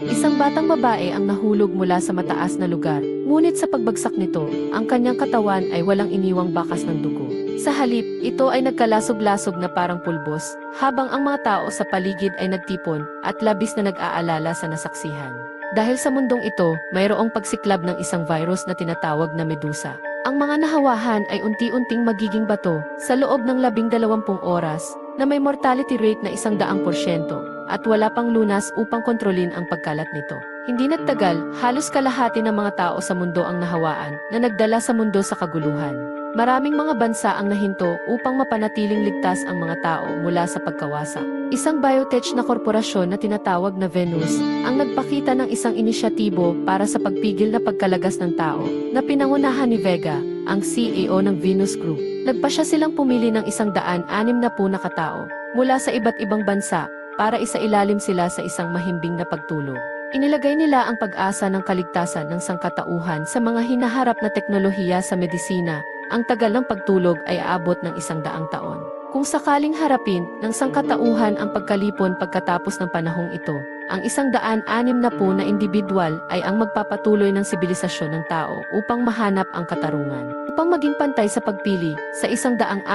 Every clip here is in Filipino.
Isang batang babae ang nahulog mula sa mataas na lugar, ngunit sa pagbagsak nito, ang kanyang katawan ay walang iniwang bakas ng dugo. Sa halip, ito ay nagkalasog-lasog na parang pulbos, habang ang mga tao sa paligid ay nagtipon at labis na nag-aalala sa nasaksihan. Dahil sa mundong ito, mayroong pagsiklab ng isang virus na tinatawag na Medusa. Ang mga nahawahan ay unti-unting magiging bato sa loob ng 12 oras na may mortality rate na 100% at wala pang lunas upang kontrolin ang pagkalat nito. Hindi nagtagal, halos kalahati ng mga tao sa mundo ang nahawaan na nagdala sa mundo sa kaguluhan. Maraming mga bansa ang nahinto upang mapanatiling ligtas ang mga tao mula sa pagkawasak. Isang biotech na korporasyon na tinatawag na Venus ang nagpakita ng isang inisyatibo para sa pagpigil na pagkalagas ng tao na pinangunahan ni Vega, ang CEO ng Venus Group. Nagpasya silang pumili ng 160 na katao mula sa iba't ibang bansa para isailalim sila sa isang mahimbing na pagtulong. Inilagay nila ang pag-asa ng kaligtasan ng sangkatauhan sa mga hinaharap na teknolohiya sa medisina. Ang tagal ng pagtulog ay aabot ng 100 taon. Kung sakaling harapin ng sangkatauhan ang pagkalipon pagkatapos ng panahong ito, ang 160 na individual ay ang magpapatuloy ng sibilisasyon ng tao upang mahanap ang katarungan. Upang maging pantay sa pagpili sa 160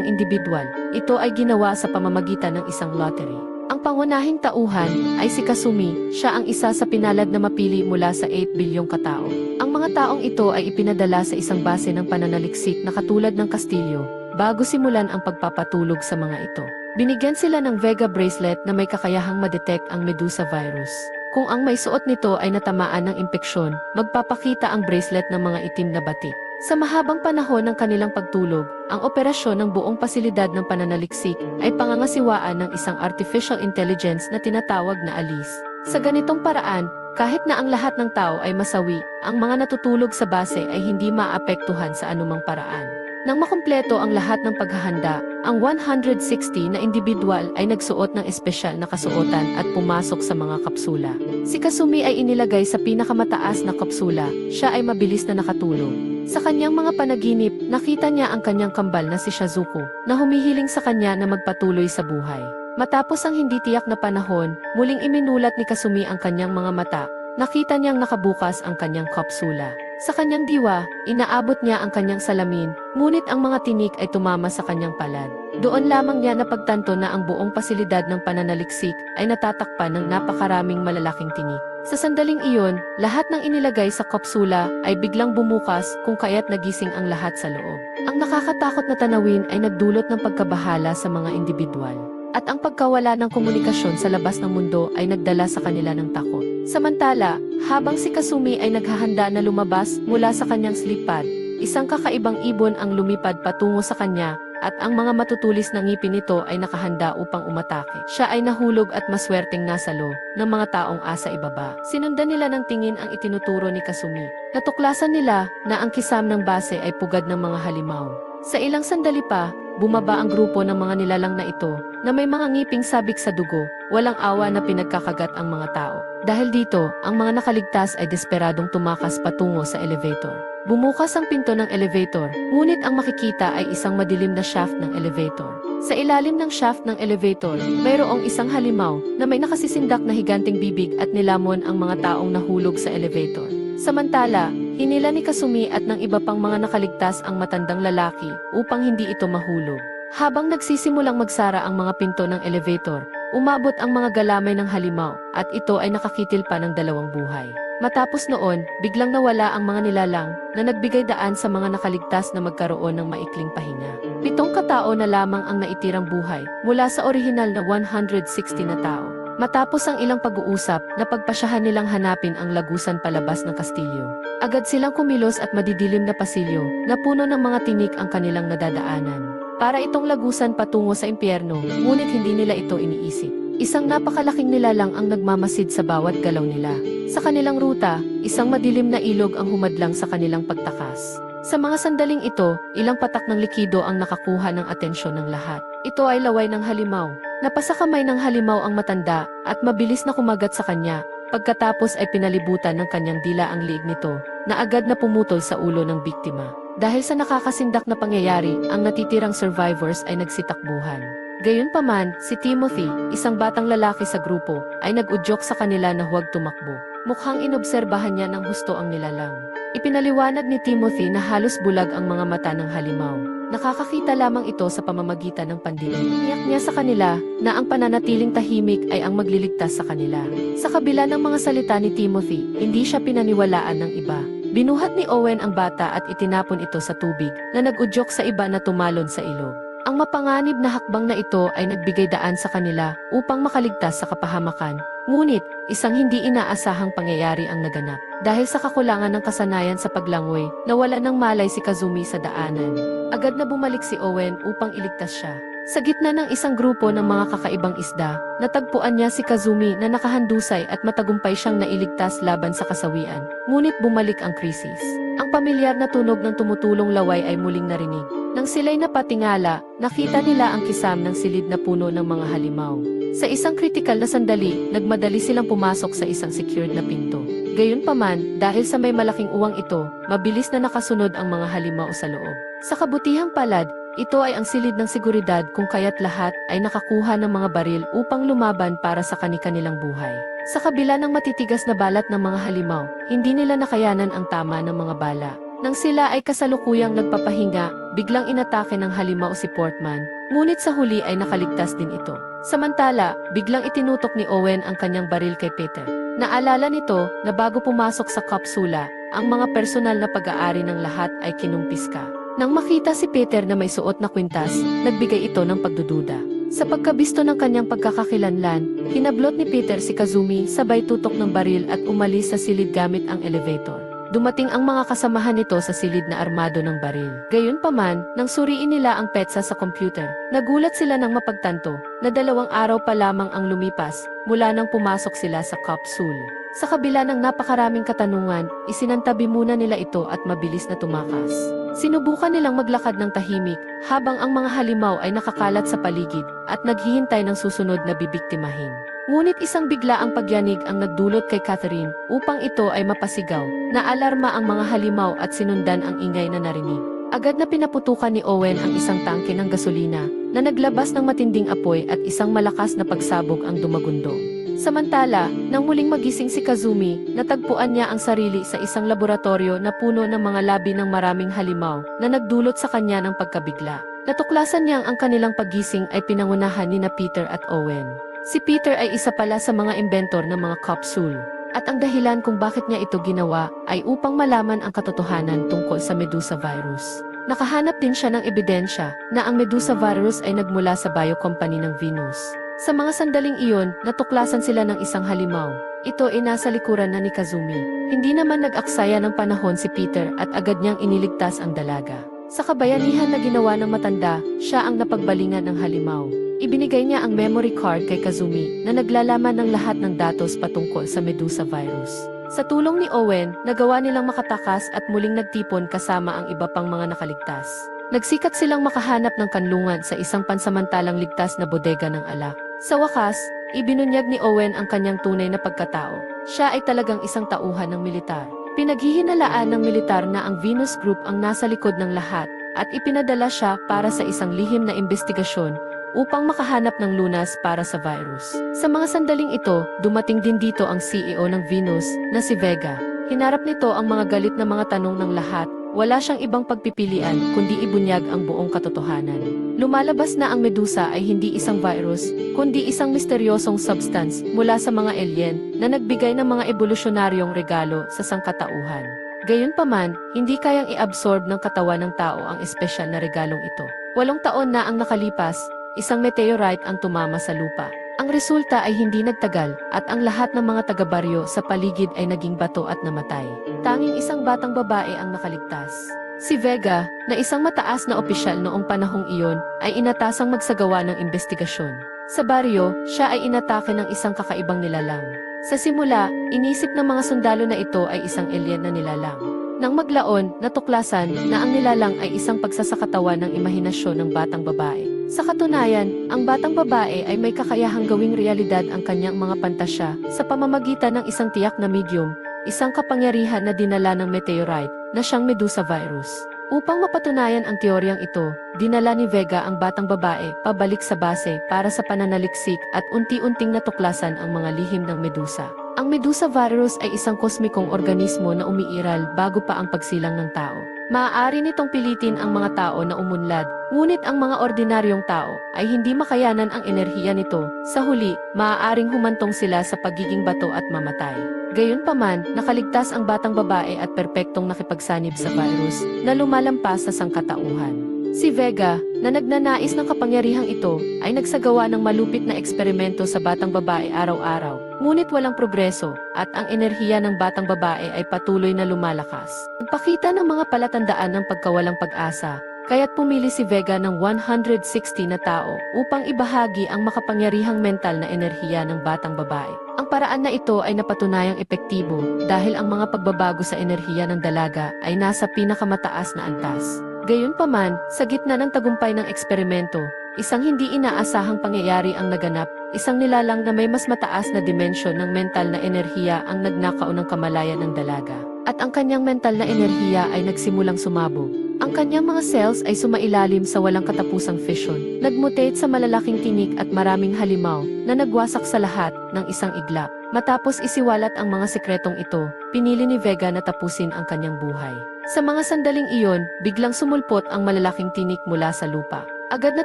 individual, ito ay ginawa sa pamamagitan ng isang lottery. Ang pangunahing tauhan ay si Kasumi, siya ang isa sa pinalad na mapili mula sa 8 bilyong katao. Ang mga taong ito ay ipinadala sa isang base ng pananaliksik na katulad ng kastilyo, bago simulan ang pagpapatulog sa mga ito. Binigyan sila ng Vega bracelet na may kakayahang ma-detect ang Medusa virus. Kung ang may suot nito ay natamaan ng impeksyon, magpapakita ang bracelet ng mga itim na batik. Sa mahabang panahon ng kanilang pagtulog, ang operasyon ng buong pasilidad ng pananaliksik ay pangangasiwaan ng isang artificial intelligence na tinatawag na Alice. Sa ganitong paraan, kahit na ang lahat ng tao ay masawi, ang mga natutulog sa base ay hindi maapektuhan sa anumang paraan. Nang makumpleto ang lahat ng paghahanda, ang 160 na individual ay nagsuot ng espesyal na kasuotan at pumasok sa mga kapsula. Si Kasumi ay inilagay sa pinakamataas na kapsula, siya ay mabilis na nakatulog. Sa kanyang mga panaginip, nakita niya ang kanyang kambal na si Shazuko, na humihiling sa kanya na magpatuloy sa buhay. Matapos ang hindi tiyak na panahon, muling iminulat ni Kasumi ang kanyang mga mata. Nakita niyang nakabukas ang kanyang kapsula. Sa kanyang diwa, inaabot niya ang kanyang salamin, ngunit ang mga tinik ay tumama sa kanyang palad. Doon lamang niya napagtanto na ang buong pasilidad ng pananaliksik ay natatakpan ng napakaraming malalaking tinik. Sa sandaling iyon, lahat ng inilagay sa kapsula ay biglang bumukas kung kaya't nagising ang lahat sa loob. Ang nakakatakot na tanawin ay nagdulot ng pagkabahala sa mga individual. At ang pagkawala ng komunikasyon sa labas ng mundo ay nagdala sa kanila ng takot. Samantala, habang si Kasumi ay naghahanda na lumabas mula sa kanyang sleep pad, isang kakaibang ibon ang lumipad patungo sa kanya at ang mga matutulis na ngipin nito ay nakahanda upang umatake. Siya ay nahulog at maswerteng nasalo ng mga taong asa ibaba. Sinundan nila ng tingin ang itinuturo ni Kasumi. Natuklasan nila na ang kisam ng base ay pugad ng mga halimaw. Sa ilang sandali pa, bumaba ang grupo ng mga nilalang na ito na may mga ngiping sabik sa dugo, walang awa na pinagkakagat ang mga tao. Dahil dito, ang mga nakaligtas ay desperadong tumakas patungo sa elevator. Bumukas ang pinto ng elevator, ngunit ang makikita ay isang madilim na shaft ng elevator. Sa ilalim ng shaft ng elevator, mayroong isang halimaw na may nakasisindak na higanting bibig at nilamon ang mga taong nahulog sa elevator. Samantala, hinila ni Kasumi at ng iba pang mga nakaligtas ang matandang lalaki upang hindi ito mahulog. Habang nagsisimulang magsara ang mga pinto ng elevator, umabot ang mga galamay ng halimaw at ito ay nakakitil pa ng 2 buhay. Matapos noon, biglang nawala ang mga nilalang na nagbigay daan sa mga nakaligtas na magkaroon ng maikling pahinga. 7 katao na lamang ang naitirang buhay mula sa orihinal na 160 na tao. Matapos ang ilang pag-uusap, napagpasyahan nilang hanapin ang lagusan palabas ng kastilyo. Agad silang kumilos at madidilim na pasilyo na puno ng mga tinik ang kanilang nadadaanan. Para itong lagusan patungo sa impyerno, ngunit hindi nila ito iniisip. Isang napakalaking nilalang ang nagmamasid sa bawat galaw nila. Sa kanilang ruta, isang madilim na ilog ang humadlang sa kanilang pagtakas. Sa mga sandaling ito, ilang patak ng likido ang nakakuha ng atensyon ng lahat. Ito ay laway ng halimaw. Napasa kamay ng halimaw ang matanda at mabilis na kumagat sa kanya. Pagkatapos ay pinalibutan ng kanyang dila ang liig nito na agad na pumutol sa ulo ng biktima. Dahil sa nakakasindak na pangyayari, ang natitirang survivors ay nagsitakbuhan. Gayunpaman, si Timothy, isang batang lalaki sa grupo, ay nag-udyok sa kanila na huwag tumakbo. Mukhang inobserbahan niya ng husto ang nilalang. Ipinaliwanag ni Timothy na halos bulag ang mga mata ng halimaw. Nakakakita lamang ito sa pamamagitan ng pandinig. Iniyak niya sa kanila na ang pananatiling tahimik ay ang magliligtas sa kanila. Sa kabila ng mga salita ni Timothy, hindi siya pinaniwalaan ng iba. Binuhat ni Owen ang bata at itinapon ito sa tubig na nag-udyok sa iba na tumalon sa ilog. Ang mapanganib na hakbang na ito ay nagbigay daan sa kanila upang makaligtas sa kapahamakan. Ngunit, isang hindi inaasahang pangyayari ang naganap. Dahil sa kakulangan ng kasanayan sa paglangoy, nawala ng malay si Kazumi sa daanan. Agad na bumalik si Owen upang iligtas siya. Sa gitna ng isang grupo ng mga kakaibang isda, natagpuan niya si Kazumi na nakahandusay at matagumpay siyang nailigtas laban sa kasawian. Ngunit bumalik ang krisis. Ang pamilyar na tunog ng tumutulong laway ay muling narinig. Nang sila'y napatingala, nakita nila ang kisam ng silid na puno ng mga halimaw. Sa isang kritikal na sandali, nagmadali silang pumasok sa isang secured na pinto. Gayunpaman, dahil sa may malaking uwang ito, mabilis na nakasunod ang mga halimaw sa loob. Sa kabutihang palad, ito ay ang silid ng seguridad kung kaya't lahat ay nakakuha ng mga baril upang lumaban para sa kani-kanilang buhay. Sa kabila ng matitigas na balat ng mga halimaw, hindi nila nakayanan ang tama ng mga bala. Nang sila ay kasalukuyang nagpapahinga, biglang inatake ng halimaw si Portman, ngunit sa huli ay nakaligtas din ito. Samantala, biglang itinutok ni Owen ang kanyang baril kay Peter. Naalala nito na bago pumasok sa kapsula, ang mga personal na pag-aari ng lahat ay kinumpiska. Nang makita si Peter na may suot na kwintas, nagbigay ito ng pagdududa. Sa pagkabisto ng kanyang pagkakakilanlan, hinablot ni Peter si Kazumi sabay tutok ng baril at umalis sa silid gamit ang elevator. Dumating ang mga kasamahan nito sa silid na armado ng baril. Gayunpaman, nang suriin nila ang petsa sa computer, nagulat sila nang mapagtanto na 2 araw pa lamang ang lumipas mula nang pumasok sila sa capsule. Sa kabila ng napakaraming katanungan, isinantabi muna nila ito at mabilis na tumakas. Sinubukan nilang maglakad ng tahimik habang ang mga halimaw ay nakakalat sa paligid at naghihintay ng susunod na bibiktimahin. Ngunit isang bigla ang pagyanig ang nagdulot kay Catherine upang ito ay mapasigaw. Naalarma ang mga halimaw at sinundan ang ingay na narinig. Agad na pinaputukan ni Owen ang isang tangke ng gasolina na naglabas ng matinding apoy at isang malakas na pagsabog ang dumagundong. Samantala, nang muling magising si Kazumi, natagpuan niya ang sarili sa isang laboratorio na puno ng mga labi ng maraming halimaw na nagdulot sa kanya ng pagkabigla. Natuklasan niyang ang kanilang paggising ay pinangunahan ni na Peter at Owen. Si Peter ay isa pala sa mga inventor ng mga capsule. At ang dahilan kung bakit niya ito ginawa ay upang malaman ang katotohanan tungkol sa Medusa virus. Nakahanap din siya ng ebidensya na ang Medusa virus ay nagmula sa biocompany ng Venus. Sa mga sandaling iyon, natuklasan sila ng isang halimaw. Ito ay nasa likuran na ni Kazumi. Hindi naman nag-aksaya ng panahon si Peter at agad niyang iniligtas ang dalaga. Sa kabayanihan na ginawa ng matanda, siya ang napagbalingan ng halimaw. Ibinigay niya ang memory card kay Kazumi na naglalaman ng lahat ng datos patungkol sa Medusa virus. Sa tulong ni Owen, nagawa nilang makatakas at muling nagtipon kasama ang iba pang mga nakaligtas. Nagsikat silang makahanap ng kanlungan sa isang pansamantalang ligtas na bodega ng alak. Sa wakas, ibinunyag ni Owen ang kanyang tunay na pagkatao. Siya ay talagang isang tauhan ng militar. Pinaghihinalaan ng militar na ang Venus Group ang nasa likod ng lahat at ipinadala siya para sa isang lihim na investigasyon upang makahanap ng lunas para sa virus. Sa mga sandaling ito, dumating din dito ang CEO ng Venus na si Vega. Hinarap nito ang mga galit na mga tanong ng lahat. Wala siyang ibang pagpipilian kundi ibunyag ang buong katotohanan. Lumalabas na ang Medusa ay hindi isang virus, kundi isang misteryosong substance mula sa mga alien na nagbigay ng mga evolusyonaryong regalo sa sangkatauhan. Gayunpaman, hindi kayang i-absorb ng katawan ng tao ang espesyal na regalong ito. 8 taon na ang nakalipas, isang meteorite ang tumama sa lupa. Ang resulta ay hindi nagtagal at ang lahat ng mga taga-baryo sa paligid ay naging bato at namatay. Tanging isang batang babae ang nakaligtas. Si Vega, na isang mataas na opisyal noong panahong iyon, ay inatasang magsagawa ng investigasyon. Sa baryo, siya ay inatake ng isang kakaibang nilalang. Sa simula, inisip ng mga sundalo na ito ay isang alien na nilalang. Nang maglaon, natuklasan na ang nilalang ay isang pagsasakatawan ng imahinasyon ng batang babae. Sa katunayan, ang batang babae ay may kakayahang gawing realidad ang kanyang mga pantasya sa pamamagitan ng isang tiyak na medium, isang kapangyarihan na dinala ng meteorite na siyang Medusa virus. Upang mapatunayan ang teoryang ito, dinala ni Vega ang batang babae pabalik sa base para sa pananaliksik at unti-unting natuklasan ang mga lihim ng Medusa. Ang Medusa virus ay isang kosmikong organismo na umiiral bago pa ang pagsilang ng tao. Maaari nitong pilitin ang mga tao na umunlad, ngunit ang mga ordinaryong tao ay hindi makayanan ang enerhiya nito. Sa huli, maaaring humantong sila sa pagiging bato at mamatay. Gayunpaman, nakaligtas ang batang babae at perpektong nakipagsanib sa virus na lumalampas sa sangkatauhan. Si Vega, na nagnanais ng kapangyarihang ito, ay nagsagawa ng malupit na eksperimento sa batang babae araw-araw, ngunit walang progreso, at ang enerhiya ng batang babae ay patuloy na lumalakas. Nagpakita ng mga palatandaan ng pagkawalang pag-asa, kaya't pumili si Vega ng 160 na tao upang ibahagi ang makapangyarihang mental na enerhiya ng batang babae. Ang paraan na ito ay napatunayang epektibo dahil ang mga pagbabago sa enerhiya ng dalaga ay nasa pinakamataas na antas. Gayunpaman, sa gitna ng tagumpay ng eksperimento, isang hindi inaasahang pangyayari ang naganap, isang nilalang na may mas mataas na dimensyon ng mental na enerhiya ang nagnakaw ng kamalayan ng dalaga. At ang kanyang mental na enerhiya ay nagsimulang sumabog. Ang kanyang mga cells ay sumailalim sa walang katapusang fission, nagmutate sa malalaking tinik at maraming halimaw na nagwasak sa lahat ng isang iglap. Matapos isiwalat ang mga sekretong ito, pinili ni Vega na tapusin ang kanyang buhay. Sa mga sandaling iyon, biglang sumulpot ang malalaking tinik mula sa lupa. Agad na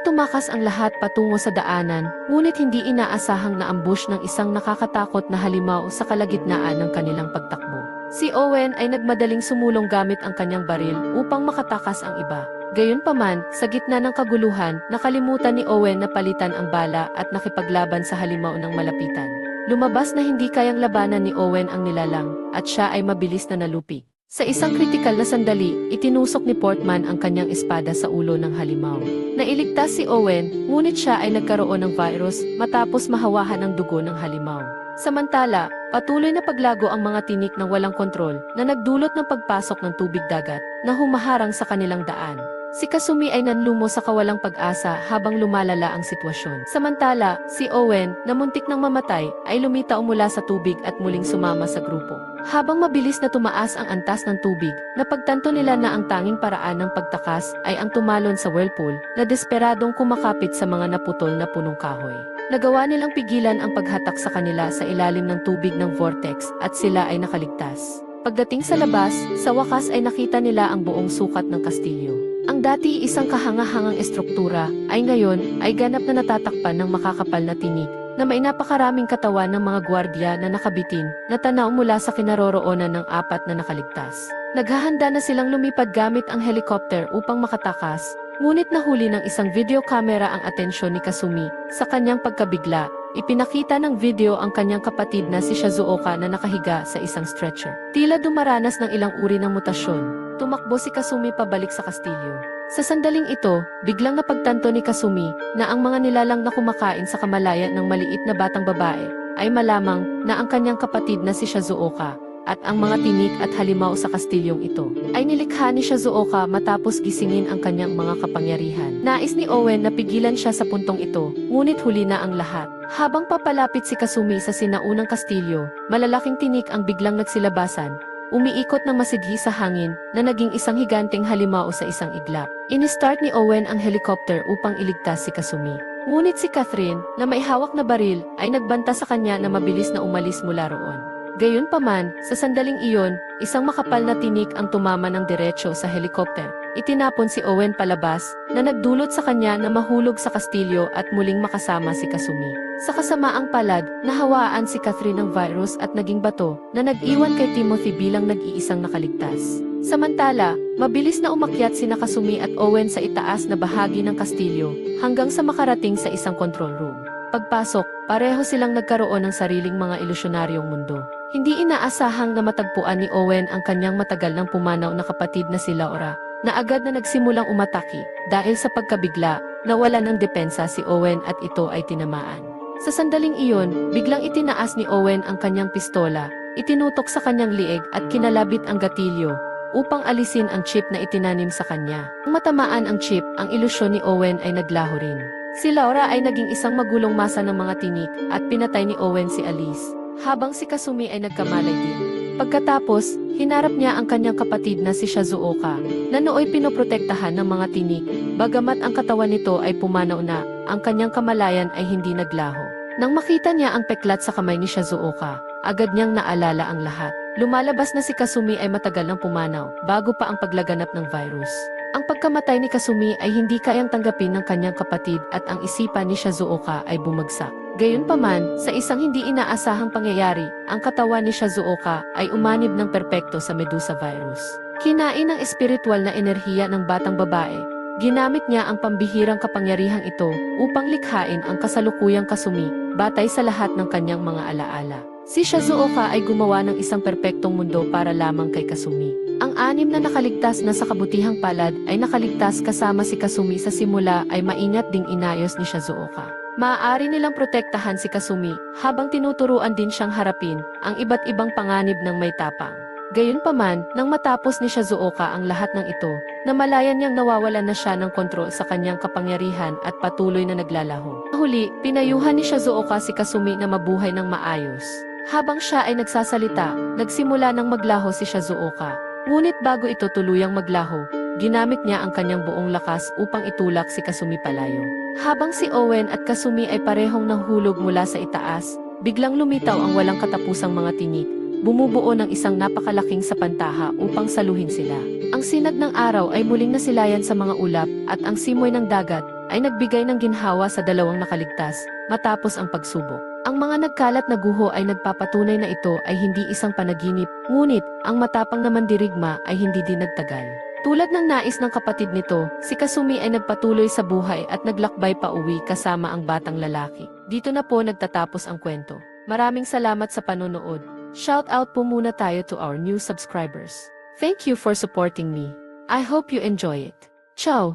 tumakas ang lahat patungo sa daanan, ngunit hindi inaasahang na-ambush ng isang nakakatakot na halimaw sa kalagitnaan ng kanilang pagtakbo. Si Owen ay nagmadaling sumulong gamit ang kanyang baril upang makatakas ang iba. Gayunpaman, sa gitna ng kaguluhan, nakalimutan ni Owen na palitan ang bala at nakipaglaban sa halimaw ng malapitan. Lumabas na hindi kayang labanan ni Owen ang nilalang, at siya ay mabilis na nalupi. Sa isang kritikal na sandali, itinusok ni Portman ang kanyang espada sa ulo ng halimaw. Nailigtas si Owen, ngunit siya ay nagkaroon ng virus matapos mahawahan ng dugo ng halimaw. Samantala, patuloy na paglago ang mga tinik ng walang kontrol na nagdulot ng pagpasok ng tubig dagat na humaharang sa kanilang daan. Si Kasumi ay nanlumo sa kawalang pag-asa habang lumalala ang sitwasyon. Samantala, si Owen, na muntik nang mamatay, ay lumitaw mula sa tubig at muling sumama sa grupo. Habang mabilis na tumaas ang antas ng tubig, napagtanto nila na ang tanging paraan ng pagtakas ay ang tumalon sa whirlpool na desperadong kumakapit sa mga naputol na punong kahoy. Nagawa nilang pigilan ang paghatak sa kanila sa ilalim ng tubig ng vortex at sila ay nakaligtas. Pagdating sa labas, sa wakas ay nakita nila ang buong sukat ng kastilyo. Ang dati isang kahanga-hangang estruktura ay ngayon ay ganap na natatakpan ng makakapal na tinig na may napakaraming katawan ng mga gwardya na nakabitin na tanaw mula sa kinaroroonan ng 4 na nakaligtas. Naghahanda na silang lumipad gamit ang helicopter upang makatakas, ngunit nahuli ng isang video camera ang atensyon ni Kasumi sa kanyang pagkabigla. Ipinakita ng video ang kanyang kapatid na si Shizuoka na nakahiga sa isang stretcher. Tila dumaranas ng ilang uri ng mutasyon. Tumakbo si Kasumi pabalik sa kastilyo. Sa sandaling ito, biglang napagtanto ni Kasumi na ang mga nilalang na kumakain sa kamalayan ng maliit na batang babae ay malamang na ang kanyang kapatid na si Shizuoka at ang mga tinik at halimaw sa kastilyong ito ay nilikha ni Shizuoka matapos gisingin ang kanyang mga kapangyarihan. Nais ni Owen na pigilan siya sa puntong ito, ngunit huli na ang lahat. Habang papalapit si Kasumi sa sinaunang kastilyo, malalaking tinik ang biglang nagsilabasan, umiikot ng masidhi sa hangin na naging isang higanteng halimaw sa isang iglap. Ini-start ni Owen ang helicopter upang iligtas si Kasumi. Ngunit si Catherine, na may hawak na baril, ay nagbanta sa kanya na mabilis na umalis mula roon. Gayunpaman, sa sandaling iyon, isang makapal na tinik ang tumama ng diretsyo sa helicopter. Itinapon si Owen palabas, na nagdulot sa kanya na mahulog sa kastilyo at muling makasama si Kasumi. Sa kasamaang palad, nahawaan si Catherine ng virus at naging bato na nag-iwan kay Timothy bilang nag-iisang nakaligtas. Samantala, mabilis na umakyat sina Kasumi at Owen sa itaas na bahagi ng kastilyo hanggang sa makarating sa isang control room. Pagpasok, pareho silang nagkaroon ng sariling mga ilusyonaryong mundo. Hindi inaasahang na matagpuan ni Owen ang kanyang matagal nang pumanaw na kapatid na si Laura, na agad na nagsimulang umatake dahil sa pagkabigla, nawala ng depensa si Owen at ito ay tinamaan. Sa sandaling iyon, biglang itinaas ni Owen ang kanyang pistola, itinutok sa kanyang lieg at kinalabit ang gatilyo upang alisin ang chip na itinanim sa kanya. Nang matamaan ang chip, ang ilusyon ni Owen ay naglaho rin. Si Laura ay naging isang magulong masa ng mga tinik at pinatay ni Owen si Alice, habang si Kasumi ay nagkamalay din. Pagkatapos, hinarap niya ang kanyang kapatid na si Shizuoka, na nooy pinoprotektahan ng mga tinik, bagamat ang katawan nito ay pumanaw na, ang kanyang kamalayan ay hindi naglaho. Nang makita niya ang peklat sa kamay ni Shizuoka, agad niyang naalala ang lahat. Lumalabas na si Kasumi ay matagal nang pumanaw, bago pa ang paglaganap ng virus. Ang pagkamatay ni Kasumi ay hindi kayang tanggapin ng kanyang kapatid at ang isipan ni Shizuoka ay bumagsak. Gayunpaman, sa isang hindi inaasahang pangyayari, ang katawan ni Shizuoka ay umanib ng perpekto sa Medusa virus. Kinain ng espiritual na enerhiya ng batang babae. Ginamit niya ang pambihirang kapangyarihang ito upang likhain ang kasalukuyang Kasumi, batay sa lahat ng kanyang mga alaala. Si Shizuoka ay gumawa ng isang perpektong mundo para lamang kay Kasumi. Ang 6 na nakaligtas na sa kabutihang palad ay nakaligtas kasama si Kasumi sa simula ay maingat ding inayos ni Shizuoka. Maaari nilang protektahan si Kasumi habang tinuturuan din siyang harapin ang iba't ibang panganib ng may tapang. Gayunpaman, nang matapos ni Shizuoka ang lahat ng ito, namalayan niyang nawawalan na siya ng kontrol sa kanyang kapangyarihan at patuloy na naglalaho. Sa huli, pinayuhan ni Shizuoka si Kasumi na mabuhay ng maayos. Habang siya ay nagsasalita, nagsimula ng maglaho si Shizuoka. Ngunit bago ito tuluyang maglaho, ginamit niya ang kanyang buong lakas upang itulak si Kasumi palayo. Habang si Owen at Kasumi ay parehong nahulog mula sa itaas, biglang lumitaw ang walang katapusang mga tinik, bumubuo ng isang napakalaking sapantaha upang saluhin sila. Ang sinag ng araw ay muling nasilayan sa mga ulap at ang simoy ng dagat ay nagbigay ng ginhawa sa dalawang nakaligtas matapos ang pagsubok. Ang mga nagkalat na guho ay nagpapatunay na ito ay hindi isang panaginip, ngunit ang matapang na mandirigma ay hindi din nagtagal. Tulad ng nais ng kapatid nito, si Kasumi ay nagpatuloy sa buhay at naglakbay pa uwi kasama ang batang lalaki. Dito na po nagtatapos ang kwento. Maraming salamat sa panonood. Shout out po muna tayo to our new subscribers. Thank you for supporting me. I hope you enjoy it. Ciao!